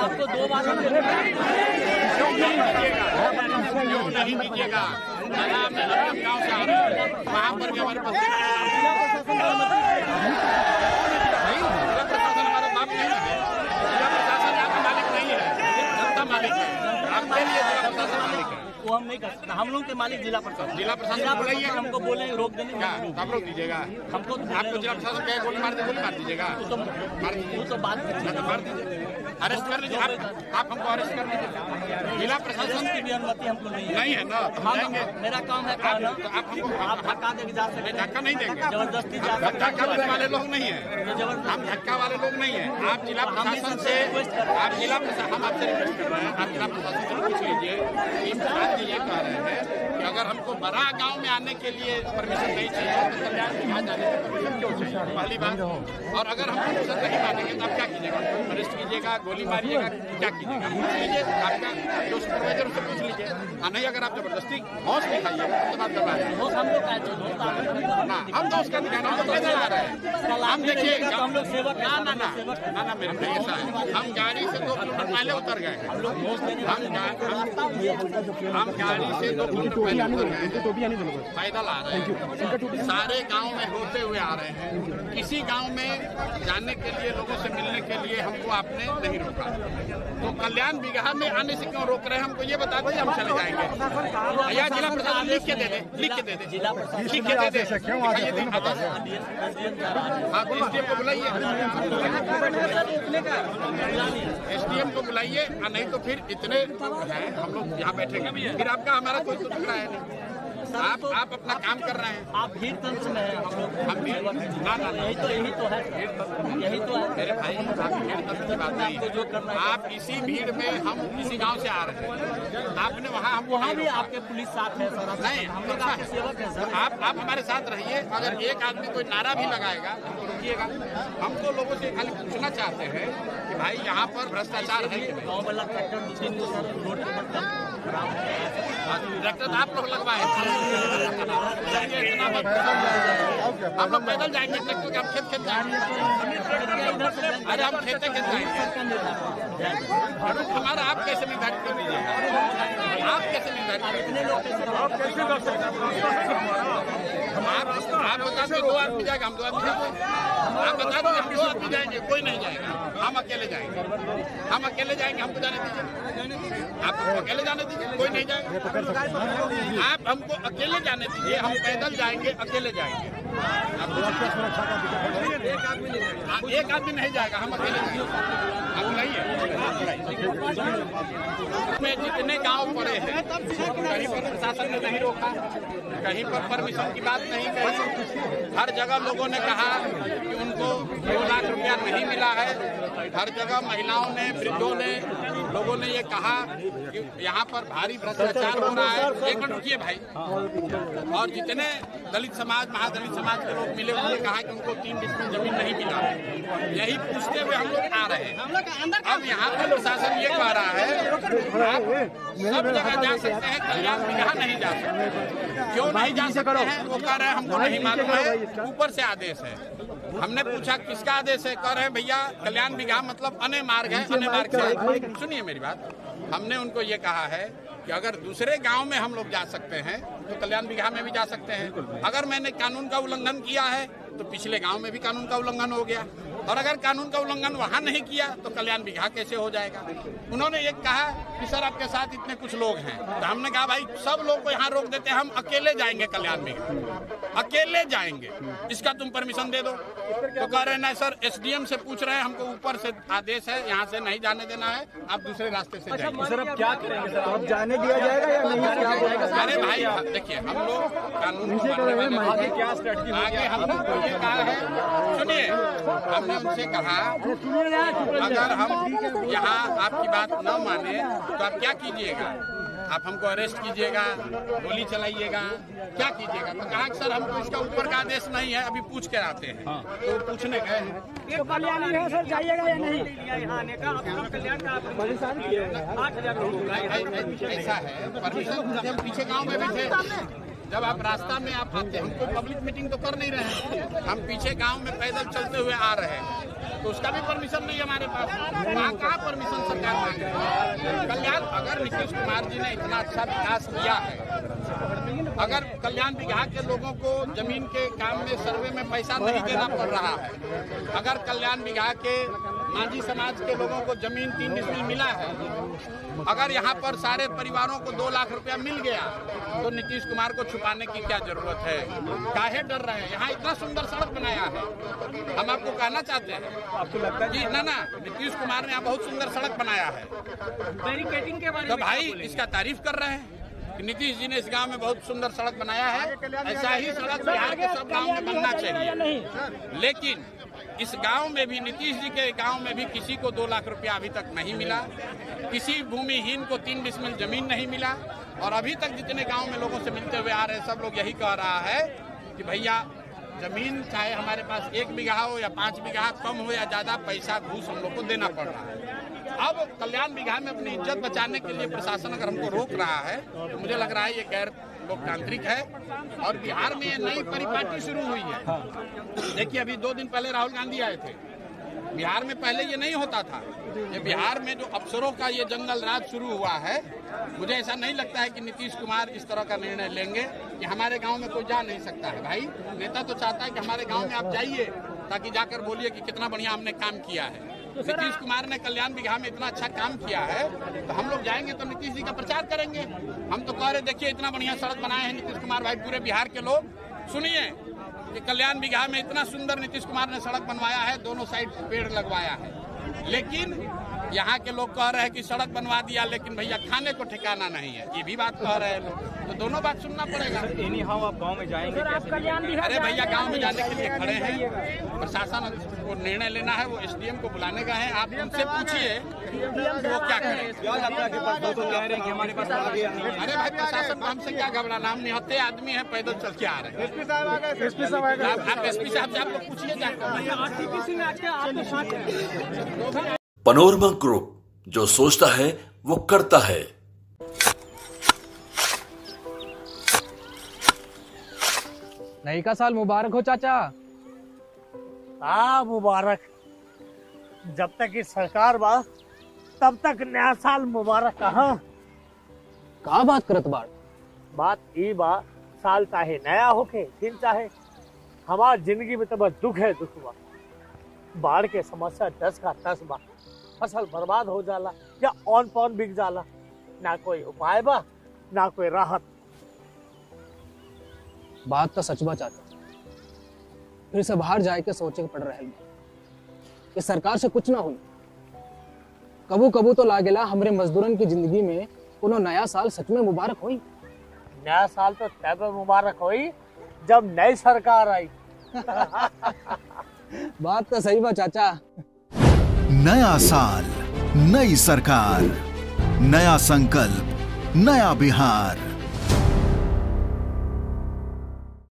आपको 2 बार क्यों नहीं दीजिएगा? मैं अपने गाँव से आ रहा हूँ, वहाँ पर भी हमारे पास प्रशासन हमारा बाप नहीं है, जिला प्रशासन यहाँ का मालिक नहीं है, जनता मालिक है। आपके लिए जिला प्रशासन मालिक है, वो हम नहीं कर सकते। हम लोग के मालिक जिला प्रशासन बुलाइए, हमको बोले रोक देने क्या आप रोक दीजिएगा? हमको आपको जिला प्रशासन क्या गोली मार दीजिएगा? वो तो बात मार दीजिए, अरेस्ट कर लीजिए। आप हमको अरेस्ट कर लीजिए। जिला प्रशासन की भी अनुमति हमको नहीं है ना, तो हम जाएंगे। मेरा काम है कहना, तो आप हमको आप धक्का देके जा सकते हैं, धक्का नहीं देंगे, जबरदस्ती जा सकते धक्का करने वाले लोग नहीं है, हैं। हम धक्का वाले लोग नहीं है। आप जिला प्रशासन से हम आपसे रिक्वेस्ट कर रहे हैं, आप जिला प्रशासन से पूछ लीजिए। इन प्रशासन ये कह रहे हैं कि अगर हमको बड़ा गांव में आने के लिए परमिशन नहीं चाहिए तो कल्याण बिहार जाने की परमिशन क्यों चाहिए? पहली बात। और अगर हम परमिशन नहीं मानेंगे तो आप क्या कीजिएगा? अरेस्ट कीजिएगा, गोली मारिएगा, क्या कीजिएगा? पूछ लीजिए, आपका जो सुपरवाइजर उससे पूछ लीजिए। नहीं अगर आप जबरदस्ती होश दिखाइएगा तो बात करवा रहे हैं। हम दोस्त का दिखाना, हम तो पैदल आ रहे हैं। हम देखिए, हम लोग सेवक ना मेरे भाई ऐसा है, हम गाड़ी से 2 किलोमीटर पहले उतर गए हैं। हम गाड़ी से 2 किलोमीटर पहले उतर गए हैं, पैदल आ रहे हैं। सारे गांव में होते हुए आ रहे हैं। किसी गांव में जाने के लिए, लोगों से मिलने के लिए हमको आपने नहीं रोका, तो कल्याण बिगहा में आने से क्यों रोक रहे हैं? हमको ये बता दीजिए, हम चले जाएंगे। या जिला प्रशासन लिख के दे दे, लिख के दे दे, जिला प्रशासन लिख के दे दे। आप एसडीएम को बुलाइए, एसडीएम को बुलाइए, नहीं तो फिर इतने हैं हम लोग यहाँ बैठेंगे, फिर आपका हमारा कोई तो टुकड़ा है नहीं। आप अपना काम कर रहे हैं। आप भीड़ तंत्र में हैं, हम भीड़ यही तो है मेरे भाई, आप भीड़ तंत्र की बात नहीं है। जो करना है आप इसी भीड़ में, हम इसी गांव से आ रहे हैं, आपने वहाँ भी आपके पुलिस साथ है सर। नहीं, हम लोग आपके सेवक हैं सर। आप हमारे साथ रहिए। अगर एक आदमी कोई नारा भी लगाएगा हमको रुकिएगा। हम तो लोगों से खाली पूछना चाहते हैं कि भाई यहाँ पर भ्रष्टाचार है कि नहीं? गाँव वाला ट्रैक्टर 2-3 सर रोड पर ट्रैक्टर आप लोग लगवाए, हम लोग पैदल जाएंगे, ट्रैक्टर के हम खेत जाएंगे। अरे हम खेते जाएंगे। हमारा आप कैसे निर्धारित कर दीजिएगा? आप कैसे निर्धारित कर आप बता दीजिए 2 आदमी जाएगा, हम 2 आदमी जाएंगे। आप बता दीजिए हम 2 आदमी जाएंगे, कोई नहीं जाएगा, हम अकेले जाएंगे। हमको जाने दीजिए, आप अकेले जाने दीजिए, कोई नहीं जाएगा। आप हमको अकेले जाने दीजिए, हम पैदल जाएंगे, अकेले जाएंगे। एक आदमी नहीं जाएगा, हम अकेले जाएंगे। आप बुलाइए। में जितने गांव पड़े हैं, कहीं पर प्रशासन ने नहीं रोका, कहीं पर परमिशन की बात नहीं कही। हर जगह लोगों ने कहा कि उनको 2 लाख रुपया नहीं मिला है। हर जगह महिलाओं ने, वृद्धों ने, लोगों ने ये कहा कि यहाँ पर भारी भ्रष्टाचार हो रहा है। एक मिनट रुकिए भाई। और जितने दलित समाज, महादलित समाज के लोग मिले, उन्होंने कहा कि उनको 3 डिसमिल जमीन नहीं मिला है। यही पूछते हुए हम लोग आ रहे हैं। अब यहाँ पर प्रशासन ये कह रहा है आप सब जगह जा सकते हैं, कल्याण बिगहा नहीं जा सकते। क्यों नहीं जा सकते हैं? वो कह रहे हैं हमको नहीं मालूम है, ऊपर से आदेश है। हमने पूछा किसका आदेश है? कह रहे हैं भैया कल्याण बिगहा मतलब अन्य मार्ग है, अन्य मार्ग से। सुनिए मेरी बात, हमने उनको ये कहा है कि अगर दूसरे गांव में हम लोग जा सकते हैं तो कल्याण बिगहा में भी जा सकते हैं। अगर मैंने कानून का उल्लंघन किया है तो पिछले गांव में भी कानून का उल्लंघन हो गया, और अगर कानून का उल्लंघन वहां नहीं किया तो कल्याण बिगहा कैसे हो जाएगा? उन्होंने ये कहा कि सर आपके साथ इतने कुछ लोग हैं, तो हमने कहा भाई सब लोग को यहाँ रोक देते हैं, हम अकेले जाएंगे कल्याण बिगहा, अकेले जाएंगे, इसका तुम परमिशन दे दो। तो कह रहे नहीं सर, एसडीएम से पूछ रहे हैं, हमको ऊपर से आदेश है, यहाँ से नहीं जाने देना है, आप दूसरे रास्ते से जाइए। सर अब क्या करेंगे सर? अब जाने दिया जाएगा या नहीं? अरे भाई देखिए, हम लोग कानून आगे क्या स्ट्रेटजी, आगे हम लोग को ये कहा है, सुनिए, हमने उनसे कहा अगर हम यहाँ आपकी बात न माने तो आप क्या कीजिएगा? आप हमको अरेस्ट कीजिएगा, गोली चलाइएगा, क्या कीजिएगा? तो कहा कि सर हमको इसका ऊपर का आदेश नहीं है, अभी पूछ कर आते हैं। तो पूछने गए हैं, सर जाइएगा या नहीं? ऐसा है परमिशन, हम पीछे गाँव में भी थे, जब आप रास्ता में आप आते, हमको पब्लिक मीटिंग तो कर नहीं रहे हैं, हम पीछे गांव में पैदल चलते हुए आ रहे हैं, तो उसका भी परमिशन नहीं हमारे पास। वहाँ कहाँ परमिशन सरकार मांगे? कल्याण, अगर नीतीश कुमार जी ने इतना अच्छा विकास किया है, अगर कल्याण विभाग के लोगों को जमीन के काम में सर्वे में पैसा नहीं देना पड़ रहा है, अगर कल्याण विभाग के मांझी समाज के लोगों को जमीन 3 डिसमिल मिला है, अगर यहाँ पर सारे परिवारों को 2 लाख रुपया मिल गया, तो नीतीश कुमार को छुपाने की क्या जरूरत है? काहे डर रहे हैं? यहाँ इतना सुंदर सड़क बनाया है, हम आपको कहना चाहते हैं। आपको लगता है कि ना नीतीश कुमार ने यहाँ बहुत सुंदर सड़क बनाया है, बैरिकेडिंग के बारे में तो भाई इसका तारीफ कर रहे हैं कि नीतीश जी ने इस गांव में बहुत सुंदर सड़क बनाया है। ऐसा ही सड़क बिहार के सब गांव में बनना चाहिए। लेकिन इस गांव में भी, नीतीश जी के गांव में भी किसी को 2 लाख रुपया अभी तक नहीं मिला, किसी भूमिहीन को 3 डिसमिल जमीन नहीं मिला। और अभी तक जितने गांव में लोगों से मिलते हुए आ रहे हैं, सब लोग यही कह रहा है कि भैया जमीन चाहे हमारे पास 1 बीघा हो या 5 बीघा, कम हो या ज्यादा, पैसा घूस हम लोग को देना पड़ रहा है। अब कल्याण विभाग में अपनी इज्जत बचाने के लिए प्रशासन अगर हमको रोक रहा है, तो मुझे लग रहा है ये गैर लोकतांत्रिक है। और बिहार में ये नई परिपाटी शुरू हुई है। देखिए, अभी 2 दिन पहले राहुल गांधी आए थे। बिहार में पहले ये नहीं होता था। ये बिहार में जो अफसरों का ये जंगल राज शुरू हुआ है, मुझे ऐसा नहीं लगता है कि नीतीश कुमार इस तरह का निर्णय लेंगे कि हमारे गांव में कोई जा नहीं सकता है। भाई, नेता तो चाहता है कि हमारे गांव में आप जाइए, ताकि जाकर बोलिए कि कितना बढ़िया हमने काम किया है। नीतीश कुमार ने कल्याण विभाग में इतना अच्छा काम किया है, तो हम लोग जाएंगे तो नीतीश जी का प्रचार करेंगे। हम तो कह रहे, देखिए इतना बढ़िया सड़क बनाए हैं नीतीश कुमार भाई। पूरे बिहार के लोग सुनिए कि कल्याण विभाग में इतना सुंदर नीतीश कुमार ने सड़क बनवाया है, दोनों साइड पेड़ लगवाया है। लेकिन यहाँ के लोग कह रहे हैं कि सड़क बनवा दिया, लेकिन भैया खाने को ठिकाना नहीं है, ये भी बात कह रहे हैं लोग। तो दोनों बात सुनना पड़ेगा। आप गाँव में जाएंगे? अरे भैया, गांव में जाने के लिए खड़े हैं। प्रशासन को निर्णय लेना है, वो एसडीएम को बुलाने का है। आप उनसे पूछिए वो क्या करें। अरे भाई, प्रशासन को हमसे क्या घबराना, हम निहत्ते आदमी हैं, पैदल चल के आ रहे हैं। आप एसपी साहब से आप लोग पूछिए जाकर। पनोरमा ग्रुप, जो सोचता है वो करता है। नई का साल मुबारक हो चाचा। हाँ, मुबारक। जब तक इस सरकार बा, तब तक नया साल मुबारक। का बात करत बाड़? बात ई बा, साल चाहे नया होके दिन चाहे, हमार जिंदगी में तो बस दुख है, दुख बा। बाढ़ के समस्या 10 का 10 बा। फसल बर्बाद हो जाला या ऑन पॉन बिक जाला, ना कोई उपाय बा ना कोई राहत। बात तो सच बा चाचा। फिर से बाहर जाए के सोचे के पड़ रहे कि सरकार से कुछ ना हुई। कबू कबू तो लागेला हमरे मजदूरन की जिंदगी में कोनो नया साल सच में मुबारक हुई। नया साल तो तब मुबारक हुई जब नई सरकार आई। बात तो सही बा चाचा। नया साल, नई सरकार, नया संकल्प, नया बिहार।